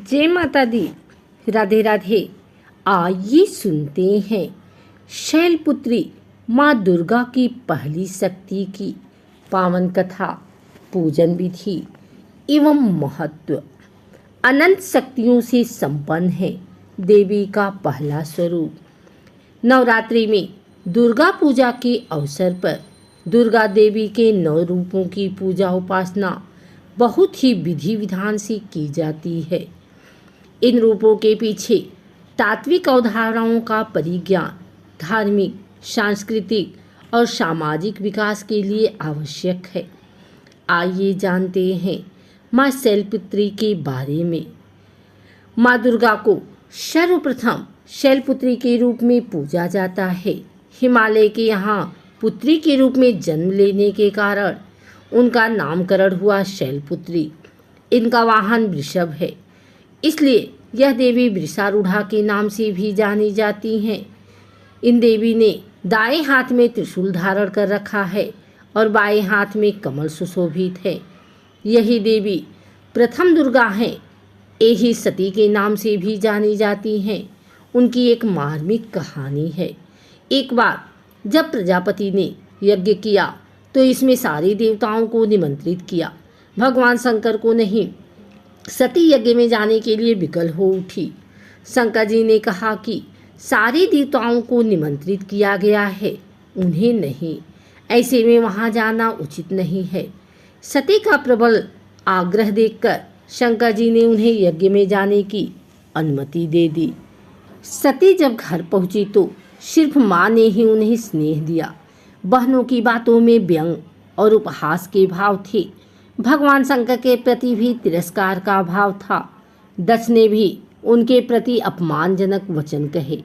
जय माता दी, राधे राधे। आइए सुनते हैं शैलपुत्री माँ दुर्गा की पहली शक्ति की पावन कथा, पूजन विधि एवं महत्व। अनंत शक्तियों से संपन्न है देवी का पहला स्वरूप। नवरात्रि में दुर्गा पूजा के अवसर पर दुर्गा देवी के 9 रूपों की पूजा उपासना बहुत ही विधि विधान से की जाती है। इन रूपों के पीछे तात्विक अवधारणाओं का परिज्ञान धार्मिक, सांस्कृतिक और सामाजिक विकास के लिए आवश्यक है। आइए जानते हैं माँ शैलपुत्री के बारे में। माँ दुर्गा को सर्वप्रथम शैलपुत्री के रूप में पूजा जाता है। हिमालय के यहाँ पुत्री के रूप में जन्म लेने के कारण उनका नामकरण हुआ शैलपुत्री। इनका वाहन वृषभ है, इसलिए यह देवी वृषारूढ़ा के नाम से भी जानी जाती हैं। इन देवी ने दाएं हाथ में त्रिशूल धारण कर रखा है और बाएं हाथ में कमल सुशोभित है। यही देवी प्रथम दुर्गा हैं। यही सती के नाम से भी जानी जाती हैं। उनकी एक मार्मिक कहानी है। एक बार जब प्रजापति ने यज्ञ किया तो इसमें सारे देवताओं को निमंत्रित किया, भगवान शंकर को नहीं। सती यज्ञ में जाने के लिए विकल हो उठी। शंकर जी ने कहा कि सारे देवताओं को निमंत्रित किया गया है, उन्हें नहीं, ऐसे में वहां जाना उचित नहीं है। सती का प्रबल आग्रह देखकर शंकर जी ने उन्हें यज्ञ में जाने की अनुमति दे दी। सती जब घर पहुंची तो सिर्फ माँ ने ही उन्हें स्नेह दिया। बहनों की बातों में व्यंग और उपहास के भाव थे। भगवान शंकर के प्रति भी तिरस्कार का भाव था। दक्ष ने भी उनके प्रति अपमानजनक वचन कहे।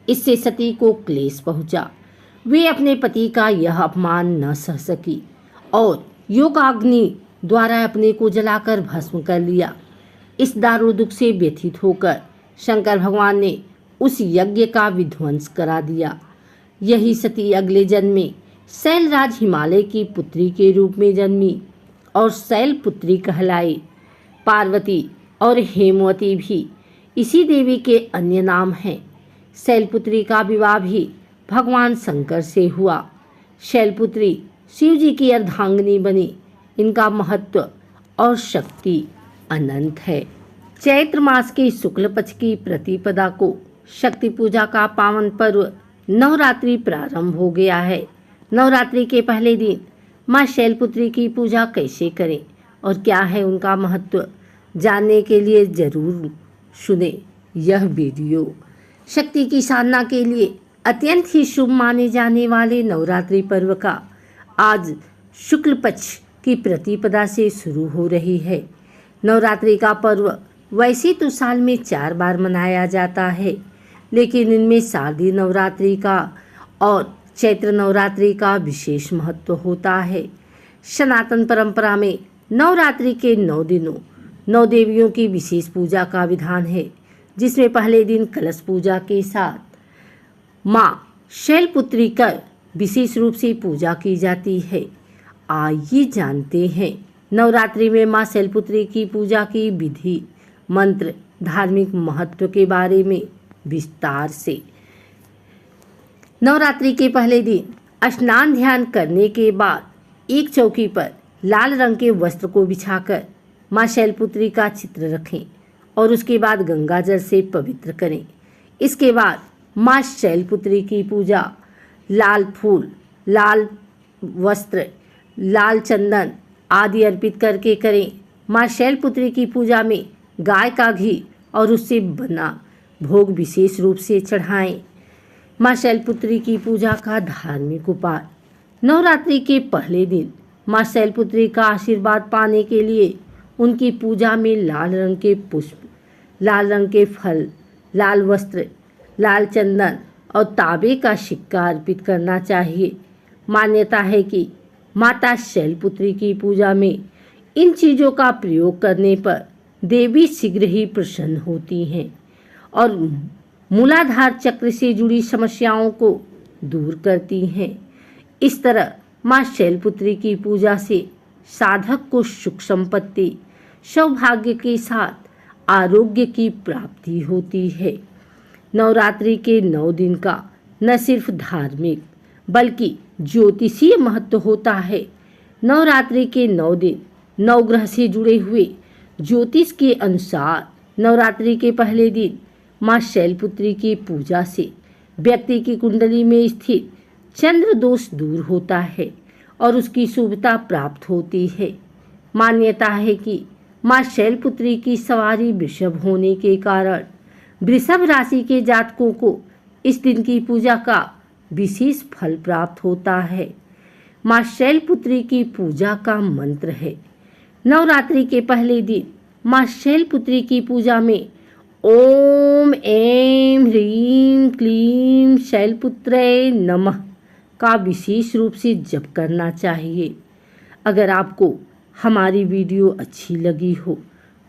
इससे सती को क्लेश पहुंचा। वे अपने पति का यह अपमान न सह सकी और योगाग्नि द्वारा अपने को जलाकर भस्म कर लिया। इस दारुण दुख से व्यथित होकर शंकर भगवान ने उस यज्ञ का विध्वंस करा दिया। यही सती अगले जन्म में शैलराज हिमालय की पुत्री के रूप में जन्मी और शैलपुत्री कहलाई। पार्वती और हेमवती भी इसी देवी के अन्य नाम हैं। शैलपुत्री का विवाह भी भगवान शंकर से हुआ। शैलपुत्री शिव जी की अर्धांगिनी बनी। इनका महत्व और शक्ति अनंत है। चैत्र मास के शुक्ल पक्ष की प्रतिपदा को शक्ति पूजा का पावन पर्व नवरात्रि प्रारंभ हो गया है। नवरात्रि के पहले दिन माँ शैलपुत्री की पूजा कैसे करें और क्या है उनका महत्व, जानने के लिए जरूर सुने यह वीडियो। शक्ति की साधना के लिए अत्यंत ही शुभ माने जाने वाले नवरात्रि पर्व का आज शुक्ल पक्ष की प्रतिपदा से शुरू हो रही है। नवरात्रि का पर्व वैसे तो साल में 4 बार मनाया जाता है, लेकिन इनमें शारदीय नवरात्रि का और चैत्र नवरात्रि का विशेष महत्व होता है। सनातन परंपरा में नवरात्रि के 9 दिनों 9 देवियों की विशेष पूजा का विधान है, जिसमें पहले दिन कलश पूजा के साथ माँ शैलपुत्री का विशेष रूप से पूजा की जाती है। आइए जानते हैं नवरात्रि में माँ शैलपुत्री की पूजा की विधि, मंत्र, धार्मिक महत्व के बारे में विस्तार से। नवरात्रि के पहले दिन स्नान ध्यान करने के बाद एक चौकी पर लाल रंग के वस्त्र को बिछाकर माँ शैलपुत्री का चित्र रखें और उसके बाद गंगा जल से पवित्र करें। इसके बाद माँ शैलपुत्री की पूजा लाल फूल, लाल वस्त्र, लाल चंदन आदि अर्पित करके करें। माँ शैलपुत्री की पूजा में गाय का घी और उससे बना भोग विशेष रूप से चढ़ाएं। माँ शैलपुत्री की पूजा का धार्मिक उपाय। नवरात्रि के पहले दिन माँ शैलपुत्री का आशीर्वाद पाने के लिए उनकी पूजा में लाल रंग के पुष्प, लाल रंग के फल, लाल वस्त्र, लाल चंदन और तांबे का सिक्का अर्पित करना चाहिए। मान्यता है कि माता शैलपुत्री की पूजा में इन चीज़ों का प्रयोग करने पर देवी शीघ्र ही प्रसन्न होती हैं और मूलाधार चक्र से जुड़ी समस्याओं को दूर करती हैं। इस तरह माँ शैलपुत्री की पूजा से साधक को सुख संपत्ति, सौभाग्य के साथ आरोग्य की प्राप्ति होती है। नवरात्रि के 9 दिन का न सिर्फ धार्मिक बल्कि ज्योतिषीय महत्व होता है। नवरात्रि के 9 दिन नवग्रह से जुड़े हुए ज्योतिष के अनुसार नवरात्रि के पहले दिन माँ शैलपुत्री की पूजा से व्यक्ति की कुंडली में स्थित चंद्र दोष दूर होता है और उसकी शुभता प्राप्त होती है। मान्यता है कि माँ शैलपुत्री की सवारी वृषभ होने के कारण वृषभ राशि के जातकों को इस दिन की पूजा का विशेष फल प्राप्त होता है। माँ शैलपुत्री की पूजा का मंत्र है। नवरात्रि के पहले दिन माँ शैलपुत्री की पूजा में ओम ऐं ह्रीं क्लीं शैलपुत्रे नमः का विशेष रूप से जप करना चाहिए। अगर आपको हमारी वीडियो अच्छी लगी हो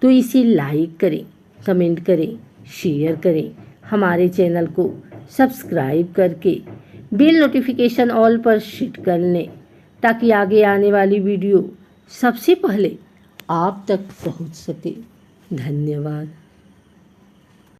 तो इसे लाइक करें, कमेंट करें, शेयर करें। हमारे चैनल को सब्सक्राइब करके बेल नोटिफिकेशन ऑल पर हिट कर लें ताकि आगे आने वाली वीडियो सबसे पहले आप तक पहुंच सके। धन्यवाद।